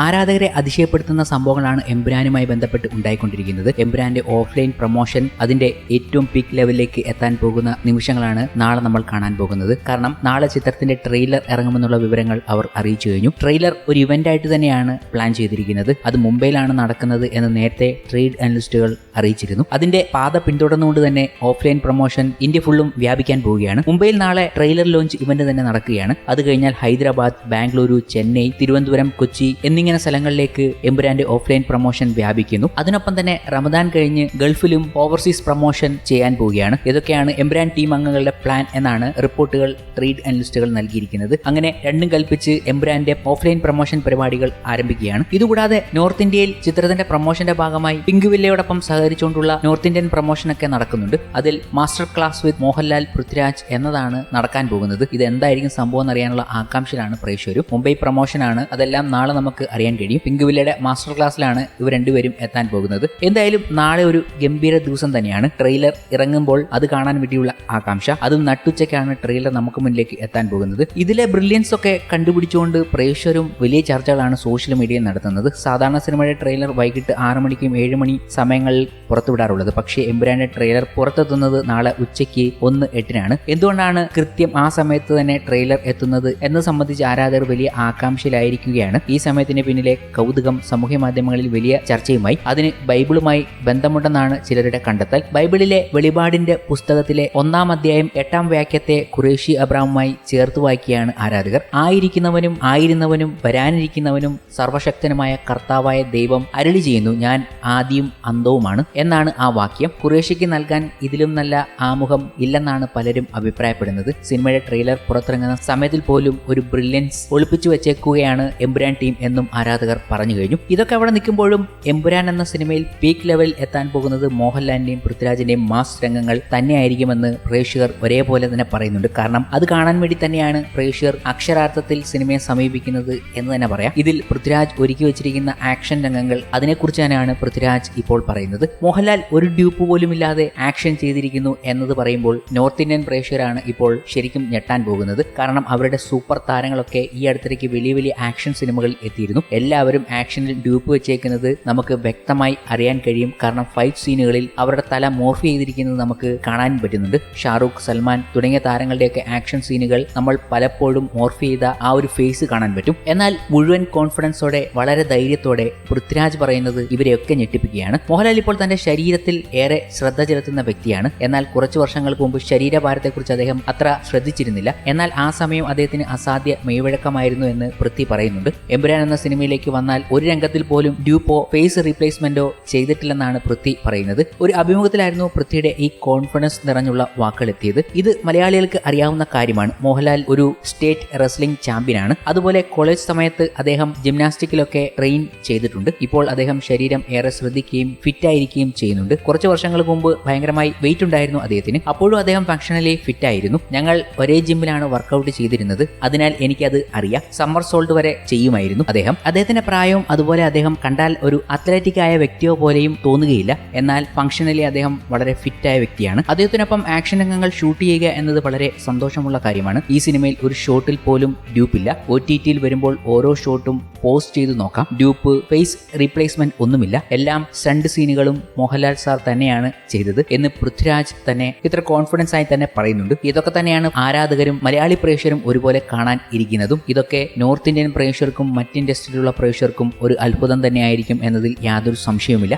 ആരാധകരെ അതിശയപ്പെടുത്തുന്ന സംഭവങ്ങളാണ് എമ്പുരാനുമായി ബന്ധപ്പെട്ട് ഉണ്ടായിക്കൊണ്ടിരിക്കുന്നത്. എമ്പുരാന്റെ ഓഫ്ലൈൻ പ്രൊമോഷൻ അതിന്റെ ഏറ്റവും പീക്ക് ലെവലിലേക്ക് എത്താൻ പോകുന്ന നിമിഷങ്ങളാണ് നാളെ നമ്മൾ കാണാൻ പോകുന്നത്. കാരണം നാളെ ചിത്രത്തിന്റെ ട്രെയിലർ ഇറങ്ങുമെന്നുള്ള വിവരങ്ങൾ അവർ അറിയിച്ചു കഴിഞ്ഞു. ട്രെയിലർ ഒരു ഇവന്റ് ആയിട്ട് തന്നെയാണ് പ്ലാൻ ചെയ്തിരിക്കുന്നത്. അത് മുംബൈയിലാണ് നടക്കുന്നത് എന്ന് നേരത്തെ ട്രേഡ് അനലിസ്റ്റുകൾ അറിയിച്ചിരുന്നു. അതിന്റെ പാത പിന്തുടർന്നുകൊണ്ട് തന്നെ ഓഫ്ലൈൻ പ്രൊമോഷൻ ഇന്ത്യ ഫുള്ളും വ്യാപിക്കാൻ പോവുകയാണ്. മുംബൈയിൽ നാളെ ട്രെയിലർ ലോഞ്ച് ഇവന്റ് തന്നെ നടക്കുകയാണ്. അത് കഴിഞ്ഞാൽ ഹൈദരാബാദ്, ബാംഗ്ലൂരു, ചെന്നൈ, തിരുവനന്തപുരം, കൊച്ചി എന്നിങ്ങനെ സ്ഥലങ്ങളിലേക്ക് എമ്പുരാന്റെ ഓഫ്ലൈൻ പ്രൊമോഷൻ വ്യാപിക്കുന്നു. അതിനൊപ്പം തന്നെ റമദാൻ കഴിഞ്ഞ് ഗൾഫിലും ഓവർസീസ് പ്രൊമോഷൻ ചെയ്യാൻ പോവുകയാണ്. ഇതൊക്കെയാണ് എമ്പുരാൻ ടീം അംഗങ്ങളുടെ പ്ലാൻ എന്നാണ് റിപ്പോർട്ടുകൾ ട്രേഡ് അനലിസ്റ്റുകൾ നൽകിയിരിക്കുന്നത്. അങ്ങനെ രണ്ടും കൽപ്പിച്ച് എമ്പുരാന്റെ ഓഫ്ലൈൻ പ്രൊമോഷൻ പരിപാടികൾ ആരംഭിക്കുകയാണ്. ഇതുകൂടാതെ നോർത്ത് ഇന്ത്യയിൽ ചിത്രത്തിന്റെ പ്രൊമോഷന്റെ ഭാഗമായി പിങ്ക് വില്ലയോടൊപ്പം സഹകരിച്ചുകൊണ്ടുള്ള നോർത്ത് ഇന്ത്യൻ പ്രൊമോഷനൊക്കെ നടക്കുന്നുണ്ട്. അതിൽ master class with Mohanlal, Prithviraj എന്നതാണ് നടക്കാൻ പോകുന്നത്. ഇത് എന്തായിരിക്കും സംഭവം എന്നറിയാനുള്ള ആകാംക്ഷയിലാണ് പ്രേക്ഷകരും. മുംബൈ പ്രൊമോഷനാണ്, അതെല്ലാം നാളെ നമുക്ക് അറിയാൻ കഴിയും. പിങ്ക് വില്ലയുടെ മാസ്റ്റർ ക്ലാസ്സിലാണ് ഇവർ രണ്ടുപേരും എത്താൻ പോകുന്നത്. എന്തായാലും നാളെ ഒരു ഗംഭീര ദിവസം തന്നെയാണ്. ട്രെയിലർ ഇറങ്ങുമ്പോൾ അത് കാണാൻ വേണ്ടിയുള്ള ആകാംക്ഷ. അതും നട്ടുച്ചയ്ക്കാണ് ട്രെയിലർ നമുക്ക് മുന്നിലേക്ക് എത്താൻ പോകുന്നത്. ഇതിലെ ബ്രില്യൻസ് ഒക്കെ കണ്ടുപിടിച്ചുകൊണ്ട് പ്രേക്ഷകരും വലിയ ചർച്ചകളാണ് സോഷ്യൽ മീഡിയയിൽ നടത്തുന്നത്. സാധാരണ സിനിമയുടെ ട്രെയിലർ വൈകിട്ട് 6 മണിക്കും 7 മണി സമയങ്ങളിൽ പുറത്തുവിടാറുള്ളത്. പക്ഷേ എമ്പുരാന്റെ ട്രെയിലർ പുറത്തെത്തുന്നത് നാളെ ഉച്ചയ്ക്ക് 1:08 എന്തുകൊണ്ടാണ് കൃത്യം ആ സമയത്ത് തന്നെ ട്രെയിലർ എത്തുന്നത് എന്നത് സംബന്ധിച്ച് ആരാധകർ വലിയ ആകാംക്ഷയിലായിരിക്കുകയാണ്. ഈ സമയത്തിന് പിന്നിലെ കൗതുകം സമൂഹ മാധ്യമങ്ങളിൽ വലിയ ചർച്ചയുമായി. അതിന് ബൈബിളുമായി ബന്ധമുണ്ടെന്നാണ് ചിലരുടെ കണ്ടെത്തൽ. ബൈബിളിലെ വെളിപാടിന്റെ പുസ്തകത്തിലെ 1-ാം അധ്യായം 8-ാം വാക്യത്തെ ഖുറേഷി അബ്രാമുമായി ചേർത്ത് വായിക്കുകയാണ് ആരാധകർ. ആയിരിക്കുന്നവനും ആയിരുന്നവനും വരാനിരിക്കുന്നവനും സർവശക്തനുമായ കർത്താവായ ദൈവം അരുളി ചെയ്യുന്നു, ഞാൻ ആദിയും അന്തവുമാണ് എന്നാണ് ആ വാക്യം. ഖുറേഷിക്ക് നൽകാൻ ഇതിലും നല്ല ആമുഖം ഇല്ലെന്നാണ് പലരും അഭിപ്രായപ്പെടുന്നത്. സിനിമയുടെ ട്രെയിലർ പുറത്തിറങ്ങുന്ന സമയത്തിൽ പോലും ഒരു ബ്രില്യൻസ് ഒളിപ്പിച്ചു വെച്ചേക്കുകയാണ് എമ്പുരാൻ ടീം എന്നും ആരാധകർ പറഞ്ഞു കഴിഞ്ഞു. ഇതൊക്കെ അവിടെ നിൽക്കുമ്പോഴും എമ്പുരാൻ എന്ന സിനിമയിൽ പീക്ക് ലെവലിൽ എത്താൻ പോകുന്നത് മോഹൻലാലിന്റെയും പൃഥ്വിരാജിന്റെയും മാസ് രംഗങ്ങൾ തന്നെയായിരിക്കുമെന്ന് പ്രേക്ഷകർ ഒരേപോലെ തന്നെ പറയുന്നുണ്ട്. കാരണം അത് കാണാൻ വേണ്ടി തന്നെയാണ് പ്രേക്ഷകർ അക്ഷരാർത്ഥത്തിൽ സിനിമയെ സമീപിക്കുന്നത് എന്ന് തന്നെ പറയാം. ഇതിൽ പൃഥ്വിരാജ് ഒരുക്കി വെച്ചിരിക്കുന്ന ആക്ഷൻ രംഗങ്ങൾ, അതിനെക്കുറിച്ച് തന്നെയാണ് പൃഥ്വിരാജ് ഇപ്പോൾ പറയുന്നത്. മോഹൻലാൽ ഒരു ഡ്യൂപ്പ് പോലും ഇല്ലാതെ ആക്ഷൻ ചെയ്തിരിക്കുന്നു എന്നത് പറയുമ്പോൾ നോർത്ത് ഇന്ത്യൻ പ്രേക്ഷകരാണ് ഇപ്പോൾ ശരിക്കും ഞെട്ടാൻ പോകുന്നത്. കാരണം അവരുടെ സൂപ്പർ താരങ്ങളൊക്കെ ഈ അടുത്തിടയ്ക്ക് വലിയ വലിയ ആക്ഷൻ സിനിമകളിൽ എത്തിയിരുന്നു. എല്ലാവരും ആക്ഷനിൽ ഡ്യൂപ്പ് വെച്ചേക്കുന്നത് നമുക്ക് വ്യക്തമായി അറിയാൻ കഴിയും. കാരണം ഫൈറ്റ് സീനുകളിൽ അവരുടെ തല മോർഫ് ചെയ്തിരിക്കുന്നത് നമുക്ക് കാണാൻ പറ്റുന്നുണ്ട്. ഷാറൂഖ്, സൽമാൻ തുടങ്ങിയ താരങ്ങളുടെയൊക്കെ ആക്ഷൻ സീനുകൾ നമ്മൾ പലപ്പോഴും മോർഫ് ചെയ്ത ആ ഒരു ഫേസ് കാണാൻ പറ്റും. എന്നാൽ മുഴുവൻ കോൺഫിഡൻസോടെ വളരെ ധൈര്യത്തോടെ പൃഥ്വിരാജ് പറയുന്നത് ഇവരെയൊക്കെ ഞെട്ടിപ്പിക്കുകയാണ്. മോഹൻലാൽ ഇപ്പോൾ തന്റെ ശരീരത്തിൽ ഏറെ ശ്രദ്ധ ചെലുത്തുന്ന വ്യക്തിയാണ്. എന്നാൽ കുറച്ചു വർഷങ്ങൾക്ക് മുമ്പ് ശരീരഭാരത്തെക്കുറിച്ച് അദ്ദേഹം അത്ര ശ്രദ്ധിച്ചിരുന്നില്ല. എന്നാൽ ആ സമയം അദ്ദേഹത്തിന് അസാധ്യ മെയ്വഴക്കമായിരുന്നു എന്ന് പൃഥ്വി പറയുന്നുണ്ട്. എമ്പുരാൻ എന്ന സിനിമയിലേക്ക് വന്നാൽ ഒരു രംഗത്തിൽ പോലും ഡ്യൂപ്പോ ഫേസ് റീപ്ലേസ്മെന്റോ ചെയ്തിട്ടില്ലെന്നാണ് പൃഥ്വി പറയുന്നത്. ഒരു അഭിമുഖത്തിലായിരുന്നു പൃഥ്വിയുടെ ഈ കോൺഫിഡൻസ് നിറഞ്ഞുള്ള വാക്കുകൾ എത്തിയത്. ഇത് മലയാളികൾക്ക് അറിയാവുന്ന കാര്യമാണ്. മോഹൻലാൽ ഒരു സ്റ്റേറ്റ് റെസ്ലിംഗ് ചാമ്പ്യനാണ്. അതുപോലെ കോളേജ് സമയത്ത് അദ്ദേഹം ജിംനാസ്റ്റിക്കിലൊക്കെ ട്രെയിൻ ചെയ്തിട്ടുണ്ട്. ഇപ്പോൾ അദ്ദേഹം ശരീരം ഏറെ ശ്രദ്ധിക്കുകയും ഫിറ്റ് ആയിരിക്കുകയും ചെയ്യുന്നുണ്ട്. കുറച്ച് വർഷങ്ങൾക്ക് മുമ്പ് ഭയങ്കരമായി വെയിറ്റ് ഉണ്ടായിരുന്നു അദ്ദേഹത്തിന്. അപ്പോഴും അദ്ദേഹം ഫംഗ്ഷനലി ഫിറ്റ് ആയിരുന്നു. ഞങ്ങൾ ഒരേ ജിമ്മിലാണ് വർക്കൗട്ട് ചെയ്തിരുന്നത്. അതിനാൽ എനിക്കത് അറിയാം. സമ്മർ സോൾട്ട് വരെ ചെയ്യുമായിരുന്നു അദ്ദേഹത്തിന്റെ പ്രായവും അതുപോലെ അദ്ദേഹം കണ്ടാൽ ഒരു അത്ലറ്റിക് ആയ വ്യക്തിയോ പോലെയും തോന്നുകയില്ല. എന്നാൽ ഫംഗ്ഷനലി അദ്ദേഹം വളരെ ഫിറ്റ് ആയ വ്യക്തിയാണ്. അദ്ദേഹത്തിനൊപ്പം ആക്ഷൻ രംഗങ്ങൾ ഷൂട്ട് ചെയ്യുക എന്നത് വളരെ സന്തോഷമുള്ള കാര്യമാണ്. ഈ സിനിമയിൽ ഒരു ഷോട്ടിൽ പോലും ഡ്യൂപ്പില്ല. OTT-യിൽ വരുമ്പോൾ ഓരോ ഷോട്ടും പോസ്റ്റ് ചെയ്ത് നോക്കാം. ഡ്യൂപ്പ്, ഫേസ് റീപ്ലേസ്മെന്റ് ഒന്നുമില്ല. എല്ലാം സ്റ്റണ്ട് സീനുകളും മോഹൻലാൽ സാർ തന്നെയാണ് ചെയ്തത് എന്ന് പൃഥ്വിരാജ് തന്നെ ഇത്ര കോൺഫിഡൻസ് ആയി തന്നെ പറയുന്നുണ്ട്. ഇതൊക്കെ തന്നെയാണ് ആരാധകരും മലയാളി പ്രേക്ഷകരും ഒരുപോലെ കാണാൻ ഇരിക്കുന്നതും. ഇതൊക്കെ നോർത്ത് ഇന്ത്യൻ പ്രേക്ഷകർക്കും മറ്റ് ഇൻഡസ്ട്രിയിലുള്ള പ്രേക്ഷകർക്കും ഒരു അത്ഭുതം തന്നെയായിരിക്കും എന്നതിൽ യാതൊരു സംശയവുമില്ല.